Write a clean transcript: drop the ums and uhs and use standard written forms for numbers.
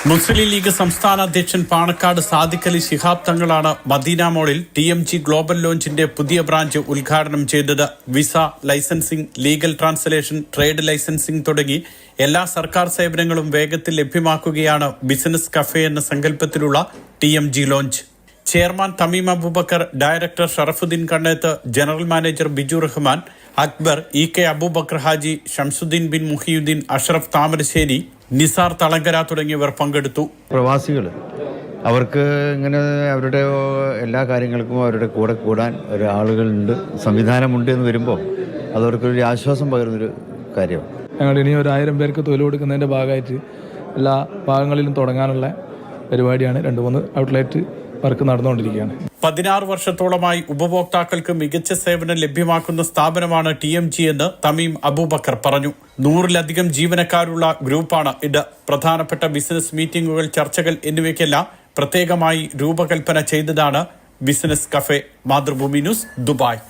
മുസ്ലിം league സംസ്ഥാന അധ്യക്ഷൻ പാണക്കാട് സാദിഖ് അലി ശിഹാബ് തങ്ങളാണ് മദീന മോളിൽ TMG ഗ്ലോബൽ ലോഞ്ചിന്റെ പുതിയ ബ്രാഞ്ച് ഉദ്ഘാടനം ചെയ്തത്. Visa, licensing, legal translation, trade licensing തുടങ്ങി എല്ലാ സർക്കാർ സേവനങ്ങളും വേഗത്തിൽ ലഭ്യമാക്കുകയാണ് ബിസിനസ് കഫേ എന്ന സങ്കല്പത്തിലുള്ള TMG launch. Chairman Thameem Abubakar, director Sharafuddin Kanneth, general manager Biju Rahman, Akbar, EK Abubakar Haji, Shamsuddin bin Muhiyuddin, Ashraf Thamarassery, Nisar Thalangara തുടങ്ങിയവർ പങ്കെടുത്തു. പ്രവാസികൾ അവർക്ക് ഇങ്ങനെ അവരുടെ എല്ലാ കാര്യങ്ങൾക്കും അവരുടെ കൂടെ കൂടാൻ ഒരാളുകളുണ്ട്, സംവിധാനമുണ്ട് എന്ന് വരുമ്പോൾ അതവർക്കൊരു ആശ്വാസം പകരുന്നൊരു കാര്യമാണ്. ഞങ്ങൾ ഇനി 1000 പേർക്ക് തൊഴിൽ കൊടുക്കുന്നതിൻ്റെ ഭാഗമായിട്ട് എല്ലാ ഭാഗങ്ങളിലും തുടങ്ങാനുള്ള പരിപാടിയാണ്. 2-3 ഔട്ട്ലെറ്റ് വർക്ക് നടന്നുകൊണ്ടിരിക്കുകയാണ്. 16 വർഷത്തോളമായി ഉപഭോക്താക്കൾക്ക് മികച്ച സേവനം ലഭ്യമാക്കുന്ന സ്ഥാപനമാണ് TMG എന്ന് തമീം അബൂബക്കർ പറഞ്ഞു. 100-ലധികം ജീവനക്കാരുള്ള ഗ്രൂപ്പാണ് ഇത്. പ്രധാനപ്പെട്ട ബിസിനസ് മീറ്റിംഗുകൾ, ചർച്ചകൾ എന്നിവയ്ക്കെല്ലാം പ്രത്യേകമായി രൂപകൽപ്പന ചെയ്തതാണ് business cafe. Mathrubhumi news, Dubai.